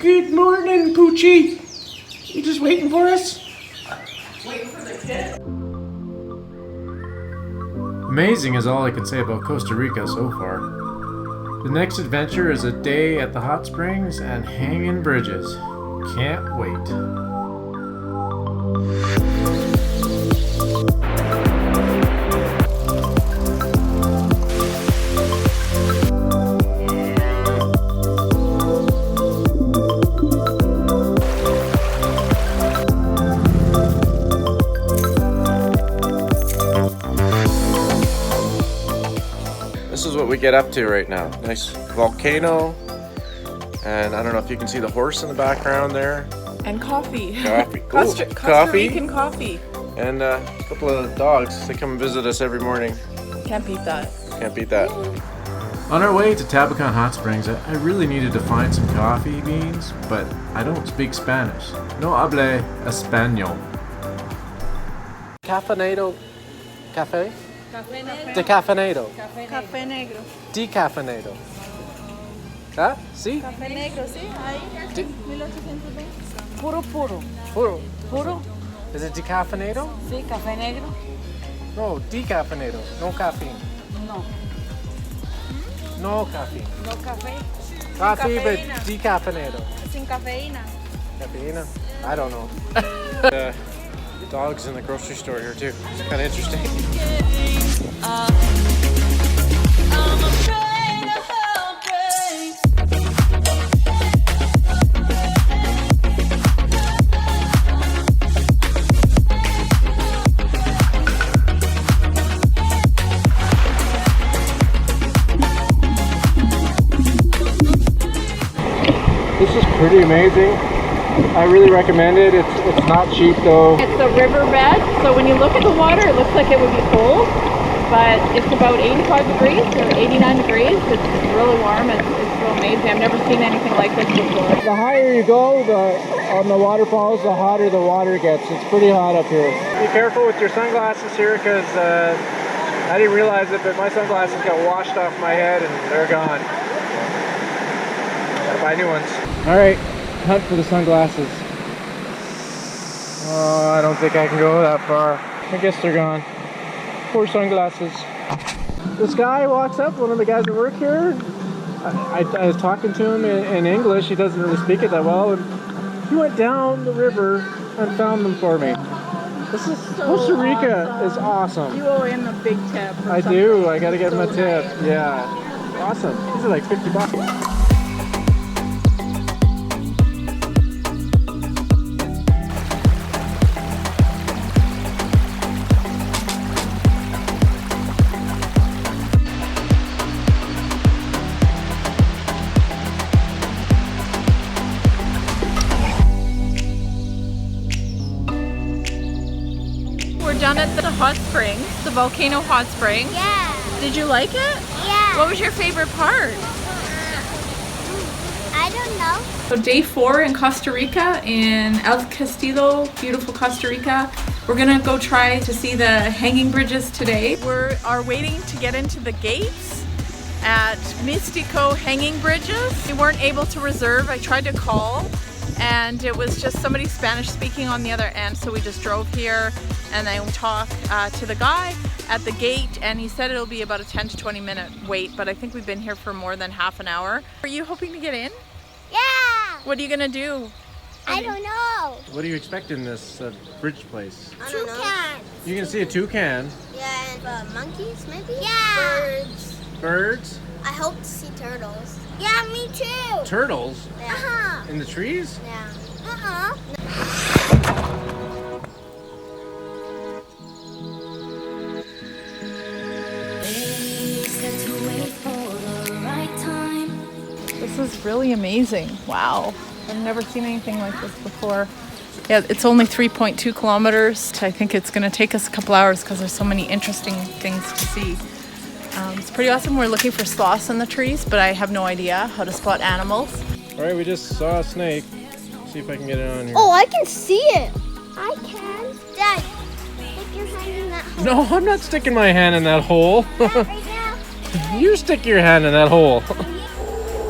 Good morning, Poochie. You just waiting for us? Waiting for the kid. Amazing is all I can say about Costa Rica so far. The next adventure is a day at the hot springs and hanging bridges. Can't wait. This is what we get up to right now. Nice volcano, and I don't know if you can see the horse in the background there. And coffee. Coffee. Costa Rican coffee. And a couple of dogs. They come and visit us every morning. Can't beat that. Can't beat that. On our way to Tabacon Hotsprings, I really needed to find some coffee beans, but I don't speak Spanish. No hable español. Cafeinato. Cafe? Café negro. Decafeinato. Café negro. Decafeinato. ¿Ah? ¿Sí? Café negro, sí, ahí. De- 1820. Puro, puro. Puro. Puro. Is it decafeinato? Sí, café negro. No, decafeinato. No caffeine. No. No caffeine. No café. Coffee, but cafeína. decafeinato. Sin cafeína. Caffeine? I don't know. Dogs in the grocery store here too. It's kind of interesting. This is pretty amazing. I really recommend it. It's not cheap though. It's a riverbed, so when you look at the water, it looks like it would be cold, but it's about 85 degrees or 89 degrees. It's really warm. It's so amazing. I've never seen anything like this before. The higher you go on the waterfalls, the hotter the water gets. It's pretty hot up here. Be careful with your sunglasses here because I didn't realize it, but my sunglasses got washed off my head and they're gone. Gotta buy new ones. All right, hunt for the sunglasses. Oh, I don't think I can go that far. I guess they're gone. Poor sunglasses. This guy walks up, one of the guys that work here. I was talking to him in English. He doesn't really speak it that well. And he went down the river and found them for me. This is Costa Rica is awesome. You owe him a big tip. I do. I gotta give him a tip. Yeah. Awesome. These are like $50. We're down at the hot springs, the volcano hot springs. Yeah. Did you like it? Yeah. What was your favorite part? I don't know. So day 4 in Costa Rica, in El Castillo, beautiful Costa Rica. We're gonna go try to see the hanging bridges today. We are waiting to get into the gates at Mistico hanging bridges. We weren't able to reserve. I tried to call and it was just somebody Spanish speaking on the other end, so we just drove here and then talked to the guy at the gate, and he said it'll be about a 10 to 20 minute wait, but I think we've been here for more than half an hour. Are you hoping to get in? Yeah. What are you gonna do? I don't know. What do you expect in this bridge place? Toucans. You can see a toucan. Yeah, and monkeys maybe? Yeah. Birds. Birds. I hope to see turtles. Yeah, me too. Turtles. Yeah. Uh-huh. In the trees? Yeah. Uh-huh. This is really amazing. Wow. I've never seen anything like this before. Yeah, it's only 3.2 kilometers. I think it's going to take us a couple hours because there's so many interesting things to see. It's pretty awesome. We're looking for sloths in the trees, but I have no idea how to spot animals. All right, we just saw a snake. See if I can get it on here. Oh, I can see it. I can. Dad, stick your hand in that hole. No, I'm not sticking my hand in that hole. Right now. You stick your hand in that hole.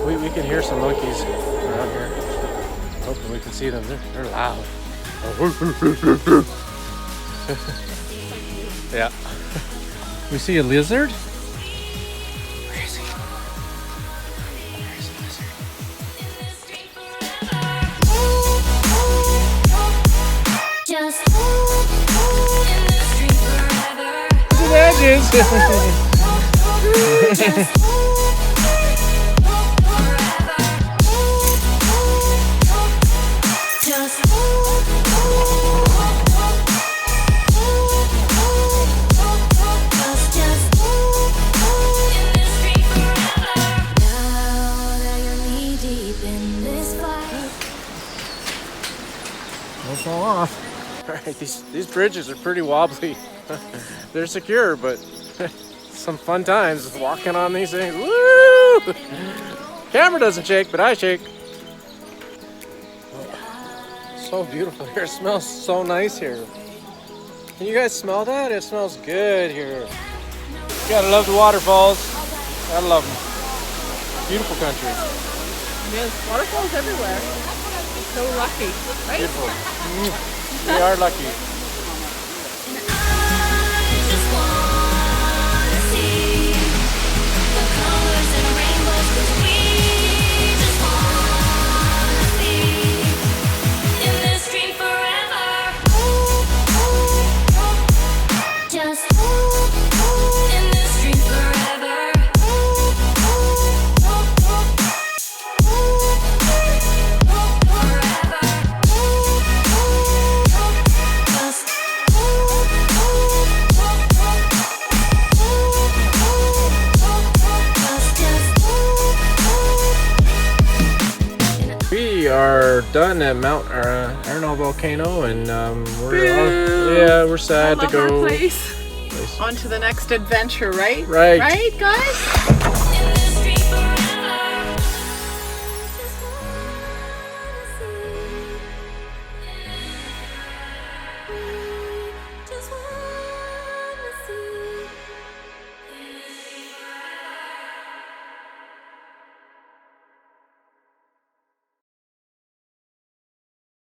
We can hear some monkeys around here. We can see them. They're loud. Yeah. We see a lizard. Where is he? Where's the lizard? Look at the edges. Don't fall off. Alright, these bridges are pretty wobbly. They're secure, but some fun times walking on these things. Woo! Camera doesn't shake, but I shake. So beautiful here. It smells so nice here. Can you guys smell that? It smells good here. Gotta love the waterfalls. Gotta love them. Beautiful country. Yes, waterfalls everywhere. So lucky, right? Beautiful. We are lucky. We are done at Mount Arenal Volcano, and we're sad to go. Our place. On to the next adventure, right? Right. Right, guys?